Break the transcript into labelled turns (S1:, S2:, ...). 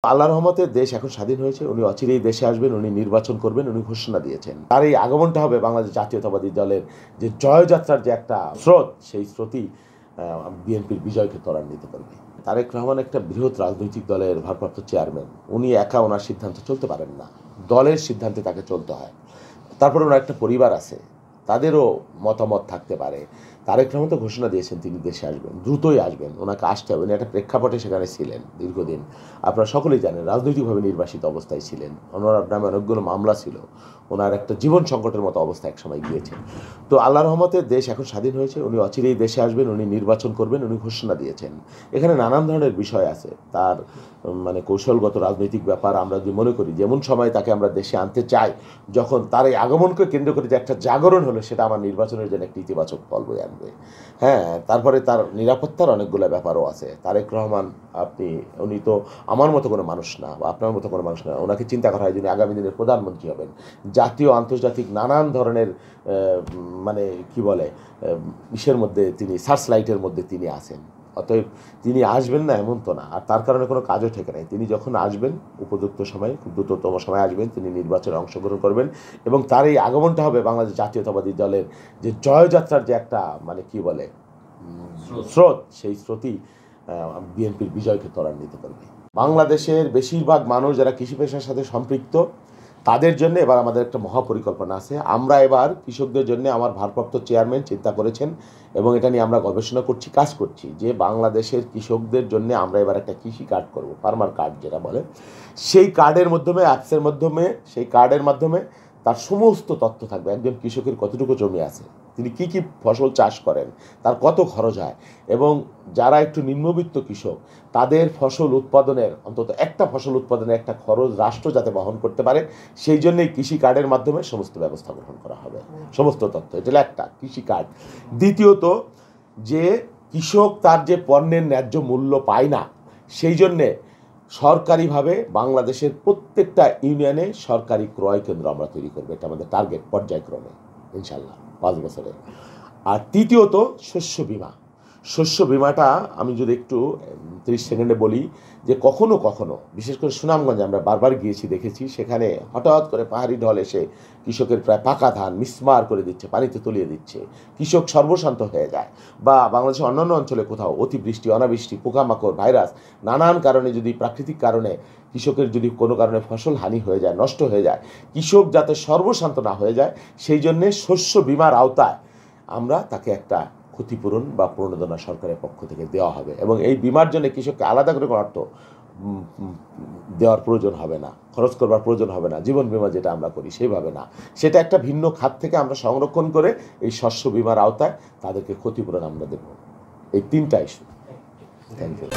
S1: আল্লাহর রহমতে দেশ এখন স্বাধীন হয়েছে। উনি অচিরেই দেশে আসবেন, উনি নির্বাচন করবেন, উনি ঘোষণা দিয়েছেন। তার এই আগমনটা হবে বাংলাদেশ জাতীয়তাবাদী দলের যে জয়যাত্রার যে একটা স্রোত, সেই স্রোতই বিএনপির বিজয়কে ত্বরান্বিত করবে। তারেক রহমান একটা বৃহৎ রাজনৈতিক দলের ভারপ্রাপ্ত চেয়ারম্যান। উনি একা ওনার সিদ্ধান্তে চলতে পারেন না, দলের সিদ্ধান্তে তাকে চলতে হয়। তারপরে ওনার একটা পরিবার আছে, তাদেরও মতামত থাকতে পারে। তারেক রহমান তো ঘোষণা দিয়েছেন তিনি দেশে আসবেন, দ্রুতই আসবেন, ওনাকে আসতে হবে। উনি একটা প্রেক্ষাপটে সেখানে ছিলেন দীর্ঘদিন, আপনারা সকলেই জানেন, রাজনৈতিকভাবে নির্বাসিত অবস্থায় ছিলেন। ওনার নামে অনেকগুলো মামলা ছিল, ওনার একটা জীবন সংকটের মতো অবস্থা একসময় গিয়েছে। তো আল্লাহর রহমতে দেশ এখন স্বাধীন হয়েছে, উনি অচিরেই দেশে আসবেন, উনি নির্বাচন করবেন, উনি ঘোষণা দিয়েছেন। এখানে নানান ধরনের বিষয় আছে, তার মানে কৌশলগত রাজনৈতিক ব্যাপার। আমরা যদি মনে করি যেমন সময় তাকে আমরা দেশে আনতে চাই, যখন তার এই আগমনকে কেন্দ্র করে যে একটা জাগরণ হলো, সেটা আমার নির্বাচনের জন্য একটি ইতিবাচক ফল বয়ে আনবে। হ্যাঁ, তারপরে তার নিরাপত্তার অনেকগুলো ব্যাপারও আছে। তারেক রহমান উনি তো আমার মতো কোনো মানুষ না, বা আপনার মতো কোনো মানুষ না। ওনাকে চিন্তা করা হয় যিনি আগামী দিনের প্রধানমন্ত্রী হবেন। জাতীয় আন্তর্জাতিক নানান ধরনের মানে কি বলে ইসের মধ্যে তিনি, সার্চ লাইটের মধ্যে তিনি আছেন। অতএব তিনি আসবেন না এমন তো না, আর তার কারণে কোনো কাজও ঠেকে নাই। তিনি যখন আসবেন উপযুক্ত সময়ে, খুব দ্রুততম সময় আসবেন, তিনি নির্বাচনে অংশগ্রহণ করবেন, এবং তার এই আগমনটা হবে বাংলাদেশ জাতীয়তাবাদী দলের যে জয়যাত্রার যে একটা মানে কি বলে স্রোত, সেই স্রোতই বিএনপির বিজয়কে ত্বরান্বিত করবে। বাংলাদেশের বেশিরভাগ মানুষ যারা কৃষি পেশার সাথে সম্পৃক্ত, তাদের জন্য এবার আমাদের একটা মহাপরিকল্পনা আছে। আমরা এবার কৃষকদের জন্য, আমার ভারপ্রাপ্ত চেয়ারম্যান চিন্তা করেছেন, এবং এটা নিয়ে আমরা গবেষণা করছি, কাজ করছি, যে বাংলাদেশের কৃষকদের জন্য আমরা এবার একটা কৃষি কার্ড করব, ফার্মার কার্ড যেটা বলে। সেই কার্ডের মাধ্যমে, অ্যাপসের মাধ্যমে, সেই কার্ডের মাধ্যমে তার সমস্ত তথ্য থাকবে। একজন কৃষকের কতটুকু জমি আছে, তিনি কি কি ফসল চাষ করেন, তার কত খরচ হয়, এবং যারা একটু নিম্নবিত্ত কৃষক, তাদের ফসল উৎপাদনের, অন্তত একটা ফসল উৎপাদনের একটা খরচ রাষ্ট্র যাতে বহন করতে পারে, সেই জন্যই কৃষি কার্ডের মাধ্যমে সমস্ত ব্যবস্থা গ্রহণ করা হবে, সমস্ত তথ্য। এটা হলো একটা কৃষি কার্ড। দ্বিতীয়ত, যে কৃষক তার যে পণ্যের ন্যায্য মূল্য পায় না, সেই জন্যে সরকারিভাবে বাংলাদেশের প্রত্যেকটা ইউনিয়নে সরকারি ক্রয় কেন্দ্র আমরা তৈরি করবো। এটা আমাদের টার্গেট, পর্যায়ক্রমে ইনশাল্লাহ 5 বছরে। আর তৃতীয়ত, শস্য বিমা। শস্য বিমাটা আমি যদি একটু 30 সেকেন্ডে বলি, যে কখনো কখনো, বিশেষ করে সুনামগঞ্জে আমরা বারবার গিয়েছি, দেখেছি, সেখানে হঠাৎ করে পাহাড়ি ঢল এসে কৃষকের প্রায় পাকা ধান মিসমার করে দিচ্ছে, পানিতে তলিয়ে দিচ্ছে, কৃষক সর্বশান্ত হয়ে যায়। বা বাংলাদেশের অন্যান্য অঞ্চলে কোথাও অতিবৃষ্টি, অনাবৃষ্টি, পোকামাকড়, ভাইরাস, নানান কারণে, যদি প্রাকৃতিক কারণে কৃষকের যদি কোনো কারণে ফসল হানি হয়ে যায়, নষ্ট হয়ে যায়, কৃষক যাতে সর্বশান্ত না হয়ে যায়, সেই জন্যে শস্য বিমার আওতায় আমরা তাকে একটা ক্ষতিপূরণ বা প্রণোদনা সরকারের পক্ষ থেকে দেওয়া হবে। এবং এই বিমার জন্য কৃষককে আলাদা করে কোনো অর্থ দেওয়ার প্রয়োজন হবে না, খরচ করবার প্রয়োজন হবে না। জীবন বিমা যেটা আমরা করি সেইভাবে না, সেটা একটা ভিন্ন খাত থেকে আমরা সংরক্ষণ করে এই শস্য বিমার আওতায় তাদেরকে ক্ষতিপূরণ আমরা দেব। এই 3টা ইস্যু। Thank you.